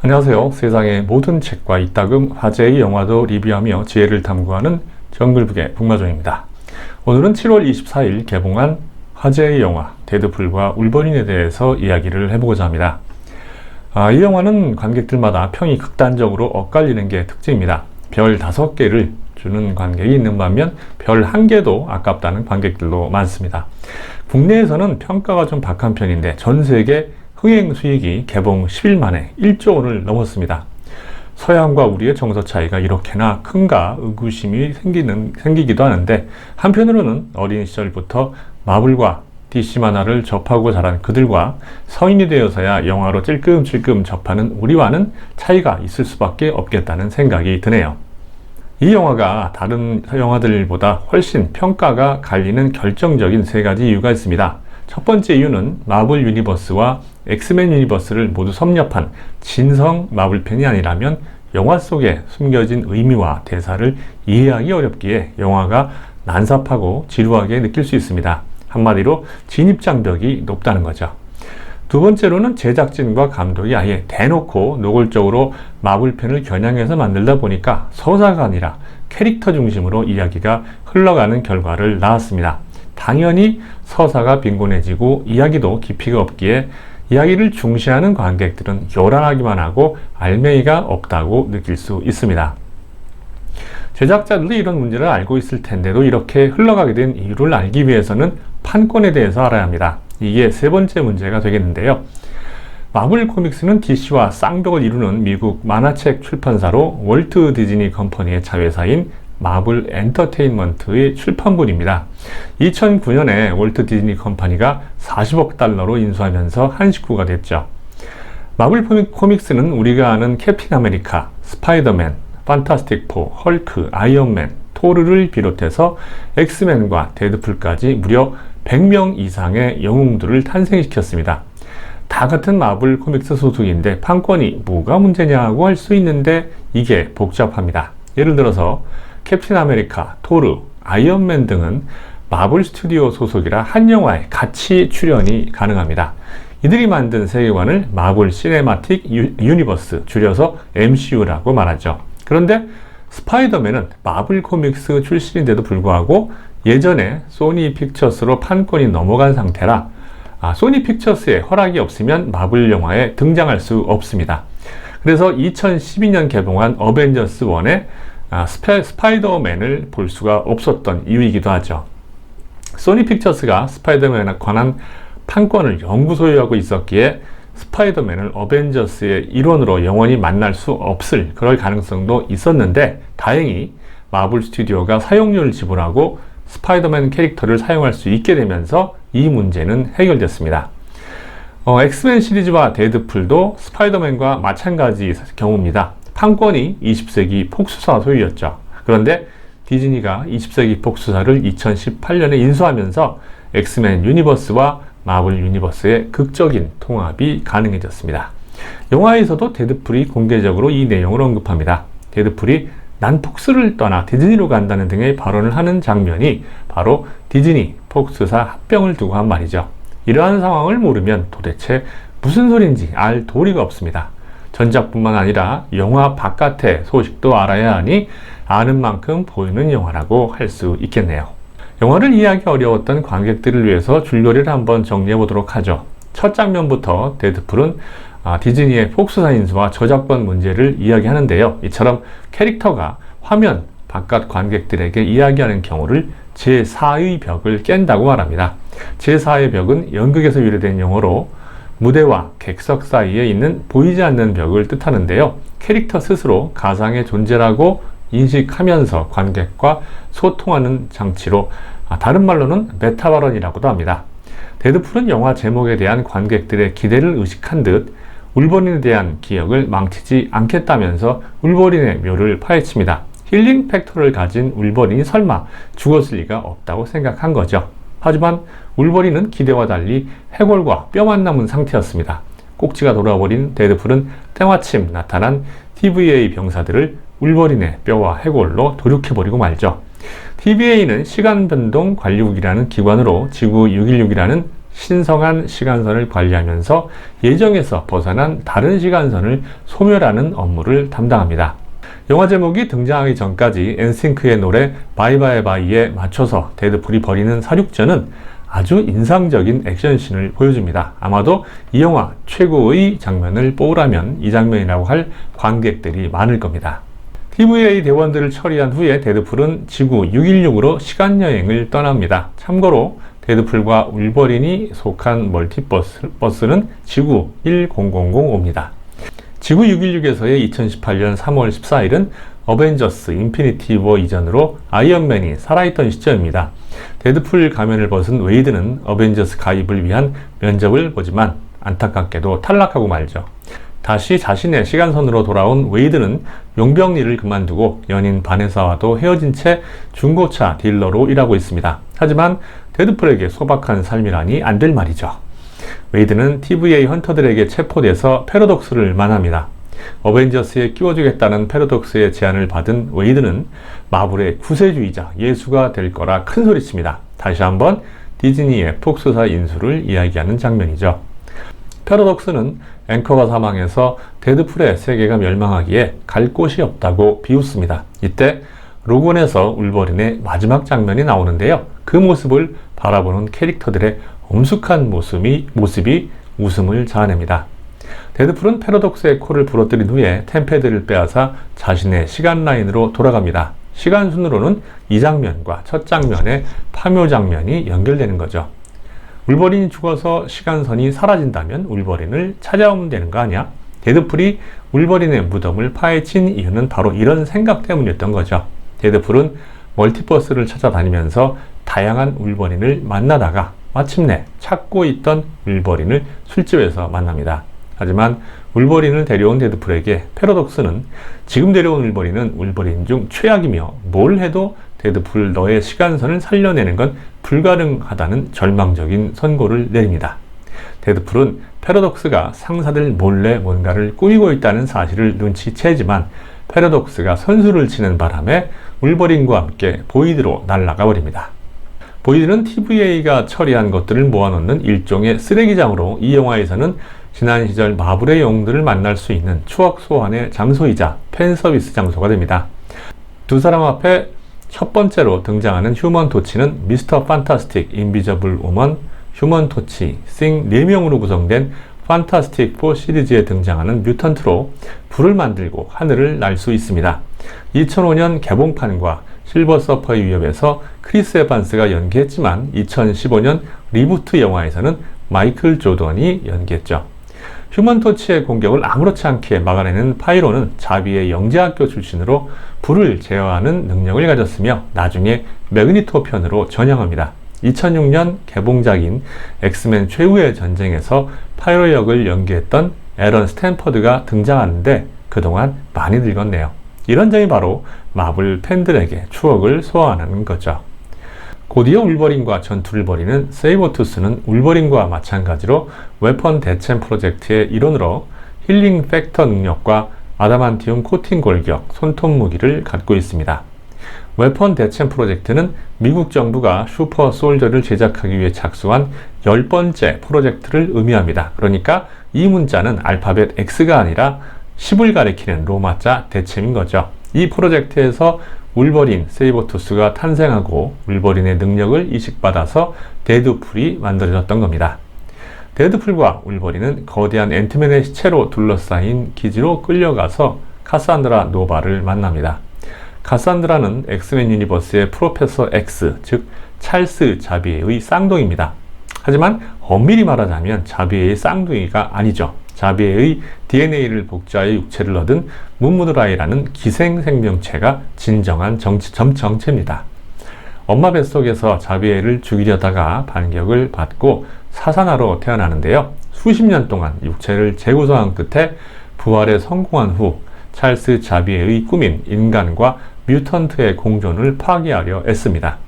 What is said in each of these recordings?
안녕하세요. 세상의 모든 책과 이따금 화제의 영화도 리뷰하며 지혜를 탐구하는 정글북의 북마종입니다. 오늘은 7월 24일 개봉한 화제의 영화 데드풀과 울버린에 대해서 이야기를 해보고자 합니다. 이 영화는 관객들마다 평이 극단적으로 엇갈리는 게 특징입니다. 별 5개를 주는 관객이 있는 반면 별 1개도 아깝다는 관객들도 많습니다. 국내에서는 평가가 좀 박한 편인데 전 세계 흥행 수익이 개봉 10일 만에 1조 원을 넘었습니다. 서양과 우리의 정서 차이가 이렇게나 큰가 의구심이 생기기도 하는데, 한편으로는 어린 시절부터 마블과 DC 만화를 접하고 자란 그들과 성인이 되어서야 영화로 찔끔찔끔 접하는 우리와는 차이가 있을 수밖에 없겠다는 생각이 드네요. 이 영화가 다른 영화들보다 훨씬 평가가 갈리는 결정적인 3가지 이유가 있습니다. 첫 번째 이유는 마블 유니버스와 엑스맨 유니버스를 모두 섭렵한 진성 마블 팬이 아니라면 영화 속에 숨겨진 의미와 대사를 이해하기 어렵기에 영화가 난삽하고 지루하게 느낄 수 있습니다. 한마디로 진입장벽이 높다는 거죠. 두 번째로는 제작진과 감독이 아예 대놓고 노골적으로 마블 팬을 겨냥해서 만들다 보니까 서사가 아니라 캐릭터 중심으로 이야기가 흘러가는 결과를 낳았습니다. 당연히 서사가 빈곤해지고 이야기도 깊이가 없기에 이야기를 중시하는 관객들은 요란하기만 하고 알맹이가 없다고 느낄 수 있습니다. 제작자들도 이런 문제를 알고 있을 텐데도 이렇게 흘러가게 된 이유를 알기 위해서는 판권에 대해서 알아야 합니다. 이게 3번째 문제가 되겠는데요. 마블 코믹스는 DC와 쌍벽을 이루는 미국 만화책 출판사로 월트 디즈니 컴퍼니의 자회사인 마블 엔터테인먼트의 출판물입니다. 2009년에 월트 디즈니 컴퍼니가 40억 달러로 인수하면서 한 식구가 됐죠. 마블 코믹스는 우리가 아는 캡틴 아메리카, 스파이더맨, 판타스틱 4, 헐크, 아이언맨, 토르를 비롯해서 엑스맨과 데드풀까지 무려 100명 이상의 영웅들을 탄생시켰습니다. 다 같은 마블 코믹스 소속인데 판권이 뭐가 문제냐고 할 수 있는데 이게 복잡합니다. 예를 들어서 캡틴 아메리카, 토르, 아이언맨 등은 마블 스튜디오 소속이라 한 영화에 같이 출연이 가능합니다. 이들이 만든 세계관을 마블 시네마틱 유니버스, 줄여서 MCU라고 말하죠. 그런데 스파이더맨은 마블 코믹스 출신인데도 불구하고 예전에 소니 픽처스로 판권이 넘어간 상태라 소니 픽처스의 허락이 없으면 마블 영화에 등장할 수 없습니다. 그래서 2012년 개봉한 어벤져스 1에 스파이더맨을 볼 수가 없었던 이유이기도 하죠. 소니 픽처스가 스파이더맨에 관한 판권을 영구 소유하고 있었기에 스파이더맨을 어벤져스의 일원으로 영원히 만날 수 없을 그럴 가능성도 있었는데, 다행히 마블 스튜디오가 사용료를 지불하고 스파이더맨 캐릭터를 사용할 수 있게 되면서 이 문제는 해결됐습니다. 엑스맨 시리즈와 데드풀도 스파이더맨과 마찬가지 경우입니다. 판권이 20세기 폭스사 소유였죠. 그런데 디즈니가 20세기 폭스사를 2018년에 인수하면서 엑스맨 유니버스와 마블 유니버스의 극적인 통합이 가능해졌습니다. 영화에서도 데드풀이 공개적으로 이 내용을 언급합니다. 데드풀이 난 폭스를 떠나 디즈니로 간다는 등의 발언을 하는 장면이 바로 디즈니 폭스사 합병을 두고 한 말이죠. 이러한 상황을 모르면 도대체 무슨 소린지 알 도리가 없습니다. 전작뿐만 아니라 영화 바깥의 소식도 알아야 하니 아는 만큼 보이는 영화라고 할 수 있겠네요. 영화를 이해하기 어려웠던 관객들을 위해서 줄거리를 한번 정리해 보도록 하죠. 첫 장면부터 데드풀은 디즈니의 폭스사 인수와 저작권 문제를 이야기하는데요. 이처럼 캐릭터가 화면 바깥 관객들에게 이야기하는 경우를 제4의 벽을 깬다고 말합니다. 제4의 벽은 연극에서 유래된 용어로 무대와 객석 사이에 있는 보이지 않는 벽을 뜻하는데요. 캐릭터 스스로 가상의 존재라고 인식하면서 관객과 소통하는 장치로, 다른 말로는 메타 발언이라고도 합니다. 데드풀은 영화 제목에 대한 관객들의 기대를 의식한 듯 울버린에 대한 기억을 망치지 않겠다면서 울버린의 묘를 파헤칩니다. 힐링 팩터를 가진 울버린이 설마 죽었을 리가 없다고 생각한 거죠. 하지만 울버린은 기대와 달리 해골과 뼈만 남은 상태였습니다. 꼭지가 돌아버린 데드풀은 때마침 나타난 TVA 병사들을 울버린의 뼈와 해골로 도륙해버리고 말죠. TVA는 시간변동 관리국이라는 기관으로 지구 616이라는 신성한 시간선을 관리하면서 예정에서 벗어난 다른 시간선을 소멸하는 업무를 담당합니다. 영화 제목이 등장하기 전까지 엔싱크의 노래 바이 바이 바이에 맞춰서 데드풀이 벌이는 사륙전은 아주 인상적인 액션씬을 보여줍니다. 아마도 이 영화 최고의 장면을 뽑으라면 이 장면이라고 할 관객들이 많을 겁니다. TVA 대원들을 처리한 후에 데드풀은 지구 616으로 시간여행을 떠납니다. 참고로 데드풀과 울버린이 속한 멀티버스는 지구 10005입니다. 지구 616에서의 2018년 3월 14일은 어벤져스 인피니티 워 이전으로 아이언맨이 살아있던 시점입니다. 데드풀 가면을 벗은 웨이드는 어벤져스 가입을 위한 면접을 보지만 안타깝게도 탈락하고 말죠. 다시 자신의 시간선으로 돌아온 웨이드는 용병 일을 그만두고 연인 바네사와도 헤어진 채 중고차 딜러로 일하고 있습니다. 하지만 데드풀에게 소박한 삶이라니 안 될 말이죠. 웨이드는 TVA 헌터들에게 체포돼서 패러독스를 만납니다. 어벤져스에 끼워주겠다는 패러독스의 제안을 받은 웨이드는 마블의 구세주의자 예수가 될 거라 큰소리칩니다. 다시 한번 디즈니의 폭스사 인수를 이야기하는 장면이죠. 패러독스는 앵커가 사망해서 데드풀의 세계가 멸망하기에 갈 곳이 없다고 비웃습니다. 이때 로건에서 울버린의 마지막 장면이 나오는데요. 그 모습을 바라보는 캐릭터들의 엄숙한 모습이 웃음을 자아냅니다. 데드풀은 패러독스의 코를 부러뜨린 후에 템패드를 빼앗아 자신의 시간 라인으로 돌아갑니다. 시간 순으로는 이 장면과 첫 장면의 파묘 장면이 연결되는 거죠. 울버린이 죽어서 시간선이 사라진다면 울버린을 찾아오면 되는 거 아니야? 데드풀이 울버린의 무덤을 파헤친 이유는 바로 이런 생각 때문이었던 거죠. 데드풀은 멀티버스를 찾아다니면서 다양한 울버린을 만나다가 마침내 찾고 있던 울버린을 술집에서 만납니다. 하지만 울버린을 데려온 데드풀에게 패러독스는 지금 데려온 울버린은 울버린 중 최악이며 뭘 해도 데드풀 너의 시간선을 살려내는 건 불가능하다는 절망적인 선고를 내립니다. 데드풀은 패러독스가 상사들 몰래 뭔가를 꾸미고 있다는 사실을 눈치채지만 패러독스가 선수를 치는 바람에 울버린과 함께 보이드로 날아가 버립니다. 보이드는 TVA가 처리한 것들을 모아놓는 일종의 쓰레기장으로 이 영화에서는 지난 시절 마블의 영웅들을 만날 수 있는 추억 소환의 장소이자 팬서비스 장소가 됩니다. 두 사람 앞에 첫 번째로 등장하는 휴먼 토치는 미스터 판타스틱, 인비저블 우먼, 휴먼 토치, 싱 4명으로 구성된 판타스틱 4 시리즈에 등장하는 뮤턴트로 불을 만들고 하늘을 날 수 있습니다. 2005년 개봉판과 실버 서퍼의 위협에서 크리스 에반스가 연기했지만 2015년 리부트 영화에서는 마이클 조던이 연기했죠. 휴먼 토치의 공격을 아무렇지 않게 막아내는 파이로는 자비의 영재학교 출신으로 불을 제어하는 능력을 가졌으며 나중에 매그니토 편으로 전향합니다. 2006년 개봉작인 엑스맨 최후의 전쟁에서 파이로 역을 연기했던 에런 스탠퍼드가 등장하는데 그동안 많이 늙었네요. 이런 점이 바로 마블 팬들에게 추억을 소환하는 거죠. 곧이어 울버린과 전투를 벌이는 세이버투스는 울버린과 마찬가지로 웨펀 대체 프로젝트의 일원으로 힐링 팩터 능력과 아다만티움 코팅 골격, 손톱 무기를 갖고 있습니다. 웨펀 대체 프로젝트는 미국 정부가 슈퍼 솔저를 제작하기 위해 착수한 10번째 프로젝트를 의미합니다. 그러니까 이 문자는 알파벳 X가 아니라 10을 가리키는 로마자 대체인 거죠. 이 프로젝트에서 울버린, 세이버투스가 탄생하고 울버린의 능력을 이식받아서 데드풀이 만들어졌던 겁니다. 데드풀과 울버린은 거대한 앤트맨의 시체로 둘러싸인 기지로 끌려가서 카산드라 노바를 만납니다. 카산드라는 엑스맨 유니버스의 프로페서 X, 즉 찰스 자비에의 쌍둥이입니다. 하지만 엄밀히 말하자면 자비에의 쌍둥이가 아니죠. 자비에의 DNA를 복제하여 육체를 얻은 문무드라이라는 기생생명체가 진정한 정체입니다. 엄마 뱃속에서 자비에를 죽이려다가 반격을 받고 사산아로 태어나는데요. 수십 년 동안 육체를 재구성한 끝에 부활에 성공한 후 찰스 자비에의 꿈인 인간과 뮤턴트의 공존을 파괴하려 애씁니다.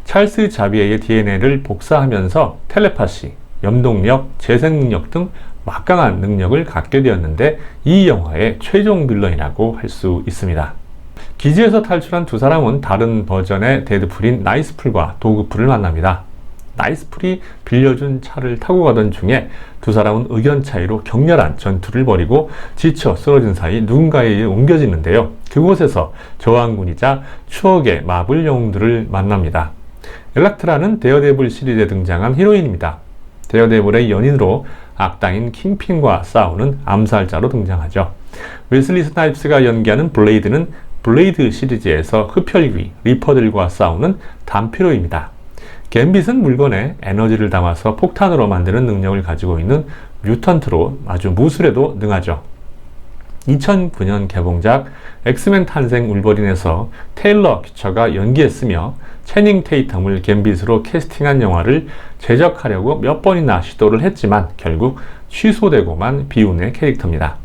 찰스 자비에의 DNA를 복사하면서 텔레파시, 염동력, 재생능력 등 막강한 능력을 갖게 되었는데 이 영화의 최종 빌런이라고 할 수 있습니다. 기지에서 탈출한 두 사람은 다른 버전의 데드풀인 나이스풀과 도그풀을 만납니다. 나이스풀이 빌려준 차를 타고 가던 중에 두 사람은 의견 차이로 격렬한 전투를 벌이고 지쳐 쓰러진 사이 누군가에 의해 옮겨지는데요. 그곳에서 저항군이자 추억의 마블 영웅들을 만납니다. 엘렉트라는 데어데블 시리즈에 등장한 히로인입니다. 데어데블의 연인으로 악당인 킹핀과 싸우는 암살자로 등장하죠. 웨슬리 스나이프스가 연기하는 블레이드는 블레이드 시리즈에서 흡혈귀 리퍼들과 싸우는 단피로입니다. 갬빗은 물건에 에너지를 담아서 폭탄으로 만드는 능력을 가지고 있는 뮤턴트로 아주 무술에도 능하죠. 2009년 개봉작 엑스맨 탄생 울버린에서 테일러 퀴처가 연기했으며 채닝 테이텀을 갬빗으로 캐스팅한 영화를 제작하려고 몇 번이나 시도를 했지만 결국 취소되고만 비운의 캐릭터입니다.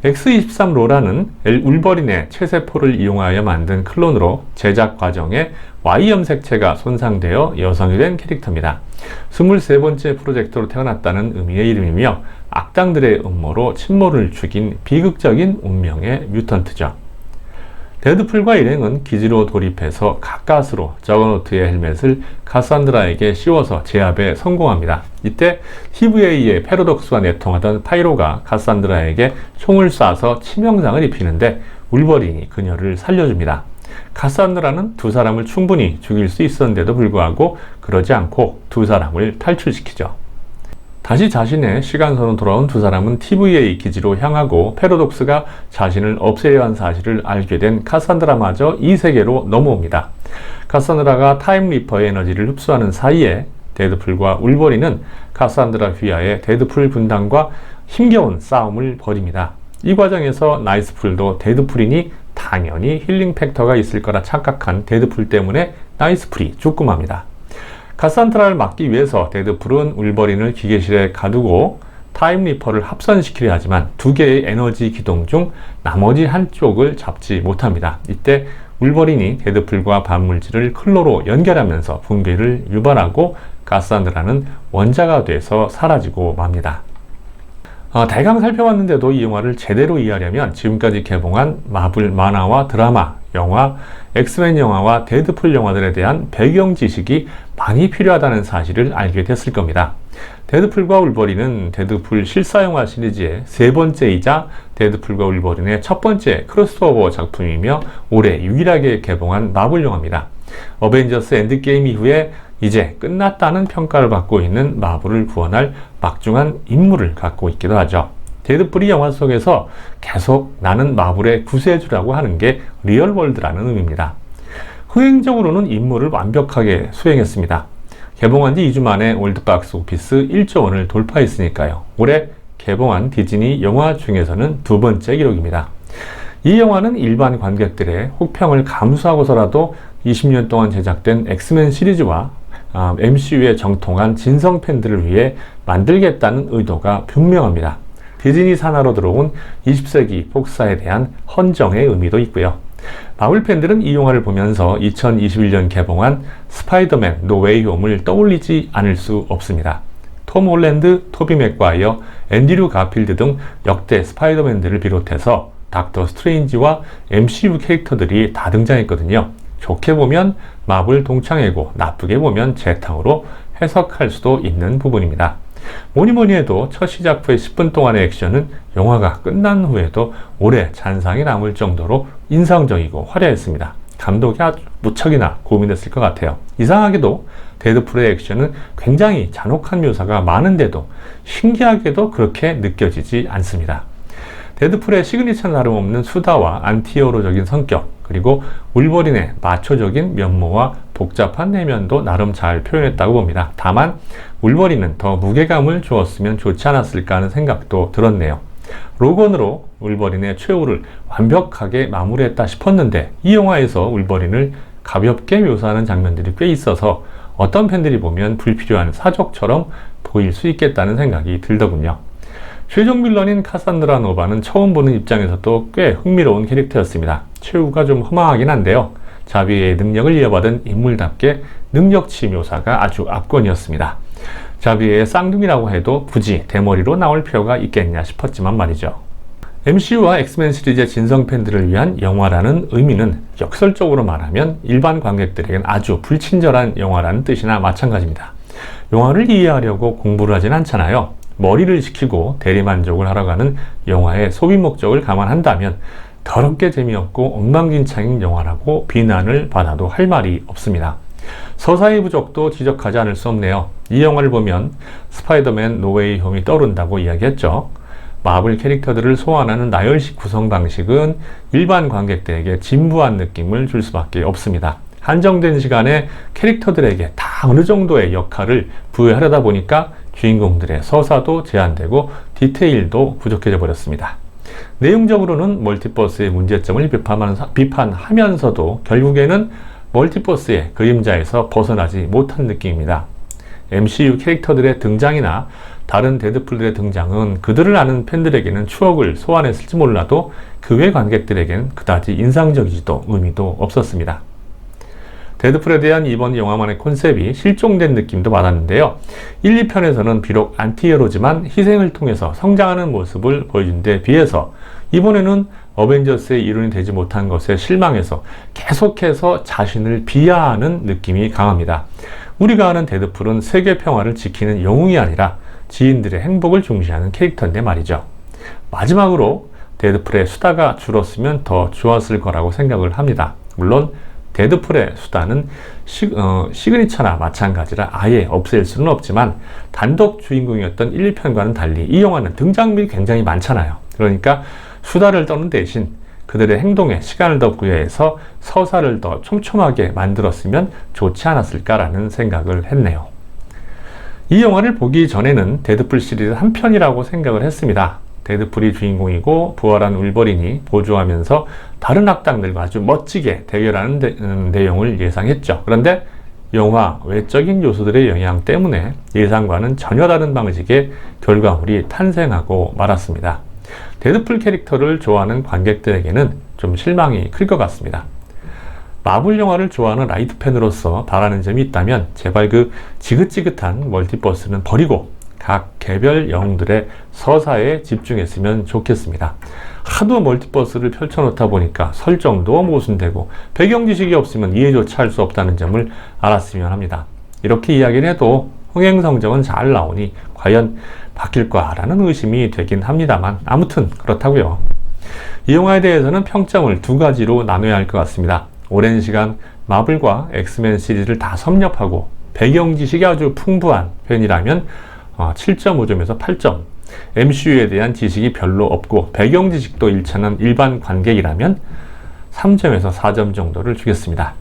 X23 로라는 울버린의 체세포를 이용하여 만든 클론으로 제작 과정에 Y 염색체가 손상되어 여성이 된 캐릭터입니다. 23번째 프로젝트로 태어났다는 의미의 이름이며 악당들의 음모로 친모를 죽인 비극적인 운명의 뮤턴트죠. 데드풀과 일행은 기지로 돌입해서 가까스로 저거노트의 헬멧을 카산드라에게 씌워서 제압에 성공합니다. 이때 TVA의 패러독스와 내통하던 파이로가 카산드라에게 총을 쏴서 치명상을 입히는데 울버린이 그녀를 살려줍니다. 카산드라는 두 사람을 충분히 죽일 수 있었는데도 불구하고 그러지 않고 두 사람을 탈출시키죠. 다시 자신의 시간선으로 돌아온 두 사람은 TVA 기지로 향하고 패러독스가 자신을 없애야 한 사실을 알게 된 카산드라마저 이 세계로 넘어옵니다. 카산드라가 타임리퍼의 에너지를 흡수하는 사이에 데드풀과 울버린은 카산드라 휘하의 데드풀 군단과 힘겨운 싸움을 벌입니다. 이 과정에서 나이스풀도 데드풀이니 당연히 힐링 팩터가 있을 거라 착각한 데드풀 때문에 나이스풀이 죽고 맙니다. 카산드라를 막기 위해서 데드풀은 울버린을 기계실에 가두고 타임리퍼를 합선시키려 하지만 두 개의 에너지 기동 중 나머지 한쪽을 잡지 못합니다. 이때 울버린이 데드풀과 반물질을 클로로 연결하면서 붕괴를 유발하고 카산드라는 원자가 돼서 사라지고 맙니다. 대강 살펴봤는데도 이 영화를 제대로 이해하려면 지금까지 개봉한 마블 만화와 드라마, 영화, 엑스맨 영화와 데드풀 영화들에 대한 배경 지식이 많이 필요하다는 사실을 알게 됐을 겁니다. 데드풀과 울버린은 데드풀 실사영화 시리즈의 세 번째이자 데드풀과 울버린의 첫 번째 크로스오버 작품이며 올해 유일하게 개봉한 마블 영화입니다. 어벤져스 엔드게임 이후에 이제 끝났다는 평가를 받고 있는 마블을 구원할 막중한 임무를 갖고 있기도 하죠. 데드풀이 영화 속에서 계속 나는 마블의 구세주라고 하는 게 리얼월드라는 의미입니다. 흥행적으로는 임무를 완벽하게 수행했습니다. 개봉한 지 2주 만에 월드박스 오피스 1조 원을 돌파했으니까요. 올해 개봉한 디즈니 영화 중에서는 두 번째 기록입니다. 이 영화는 일반 관객들의 혹평을 감수하고서라도 20년 동안 제작된 엑스맨 시리즈와 MCU의 정통한 진성 팬들을 위해 만들겠다는 의도가 분명합니다. 디즈니 산하로 들어온 20세기 폭사에 대한 헌정의 의미도 있고요. 마블 팬들은 이 영화를 보면서 2021년 개봉한 스파이더맨 노 웨이 홈을 떠올리지 않을 수 없습니다. 톰 홀랜드, 토비 맥과이어, 앤드류 가필드 등 역대 스파이더맨들을 비롯해서 닥터 스트레인지와 MCU 캐릭터들이 다 등장했거든요. 좋게 보면 마블 동창회고 나쁘게 보면 재탕으로 해석할 수도 있는 부분입니다. 뭐니뭐니 해도 첫 시작 후에 10분 동안의 액션은 영화가 끝난 후에도 오래 잔상이 남을 정도로 인상적이고 화려했습니다. 감독이 아주 무척이나 고민했을 것 같아요. 이상하게도 데드풀의 액션은 굉장히 잔혹한 묘사가 많은데도 신기하게도 그렇게 느껴지지 않습니다. 데드풀의 시그니처는 다름없는 수다와 안티히어로적인 성격, 그리고 울버린의 마초적인 면모와 복잡한 내면도 나름 잘 표현했다고 봅니다. 다만 울버린은 더 무게감을 주었으면 좋지 않았을까 하는 생각도 들었네요. 로건으로 울버린의 최후를 완벽하게 마무리했다 싶었는데 이 영화에서 울버린을 가볍게 묘사하는 장면들이 꽤 있어서 어떤 팬들이 보면 불필요한 사족처럼 보일 수 있겠다는 생각이 들더군요. 최종 빌런인 카산드라 노바는 처음 보는 입장에서도 꽤 흥미로운 캐릭터였습니다. 최후가 좀 허망하긴 한데요. 자비의 능력을 이어받은 인물답게 능력치 묘사가 아주 압권이었습니다. 자비의 쌍둥이라고 해도 굳이 대머리로 나올 필요가 있겠냐 싶었지만 말이죠. MCU와 엑스맨 시리즈의 진성 팬들을 위한 영화라는 의미는 역설적으로 말하면 일반 관객들에겐 아주 불친절한 영화라는 뜻이나 마찬가지입니다. 영화를 이해하려고 공부를 하진 않잖아요. 머리를 식히고 대리만족을 하러 가는 영화의 소비 목적을 감안한다면 더럽게 재미없고 엉망진창인 영화라고 비난을 받아도 할 말이 없습니다. 서사의 부족도 지적하지 않을 수 없네요. 이 영화를 보면 스파이더맨 노웨이 홈이 떠오른다고 이야기했죠. 마블 캐릭터들을 소환하는 나열식 구성 방식은 일반 관객들에게 진부한 느낌을 줄 수밖에 없습니다. 한정된 시간에 캐릭터들에게 다 어느 정도의 역할을 부여하려다 보니까 주인공들의 서사도 제한되고 디테일도 부족해져 버렸습니다. 내용적으로는 멀티버스의 문제점을 비판하면서도 결국에는 멀티버스의 그림자에서 벗어나지 못한 느낌입니다. MCU 캐릭터들의 등장이나 다른 데드풀들의 등장은 그들을 아는 팬들에게는 추억을 소환했을지 몰라도 그 외 관객들에게는 그다지 인상적이지도 의미도 없었습니다. 데드풀에 대한 이번 영화만의 콘셉트이 실종된 느낌도 받았는데요. 1, 2편에서는 비록 안티히어로지만 희생을 통해서 성장하는 모습을 보여준 데 비해서 이번에는 어벤져스의 일원이 되지 못한 것에 실망해서 계속해서 자신을 비하하는 느낌이 강합니다. 우리가 아는 데드풀은 세계 평화를 지키는 영웅이 아니라 지인들의 행복을 중시하는 캐릭터인데 말이죠. 마지막으로 데드풀의 수다가 줄었으면 더 좋았을 거라고 생각을 합니다. 물론 데드풀의 수다는 시그니처나 마찬가지라 아예 없앨 수는 없지만 단독 주인공이었던 1, 2편과는 달리 이 영화는 등장인물이 굉장히 많잖아요. 그러니까 수다를 떠는 대신 그들의 행동에 시간을 더 부여해서 서사를 더 촘촘하게 만들었으면 좋지 않았을까라는 생각을 했네요. 이 영화를 보기 전에는 데드풀 시리즈 한 편이라고 생각을 했습니다. 데드풀이 주인공이고 부활한 울버린이 보조하면서 다른 악당들과 아주 멋지게 대결하는 내용을 예상했죠. 그런데 영화 외적인 요소들의 영향 때문에 예상과는 전혀 다른 방식의 결과물이 탄생하고 말았습니다. 데드풀 캐릭터를 좋아하는 관객들에게는 좀 실망이 클 것 같습니다. 마블 영화를 좋아하는 라이트 팬으로서 바라는 점이 있다면 제발 그 지긋지긋한 멀티버스는 버리고 각 개별 영웅들의 서사에 집중했으면 좋겠습니다. 하도 멀티버스를 펼쳐놓다 보니까 설정도 모순되고 배경 지식이 없으면 이해조차 할 수 없다는 점을 알았으면 합니다. 이렇게 이야기를 해도 흥행 성적은 잘 나오니 과연 바뀔까라는 의심이 되긴 합니다만 아무튼 그렇다고요. 이 영화에 대해서는 평점을 두 가지로 나눠야 할 것 같습니다. 오랜 시간 마블과 엑스맨 시리즈를 다 섭렵하고 배경 지식이 아주 풍부한 팬이라면 7.5점에서 8점, MCU에 대한 지식이 별로 없고 배경 지식도 일치하는 일반 관객이라면 3점에서 4점 정도를 주겠습니다.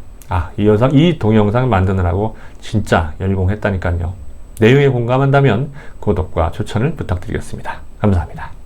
이 동영상 만드느라고 진짜 열공했다니까요. 내용에 공감한다면 구독과 추천을 부탁드리겠습니다. 감사합니다.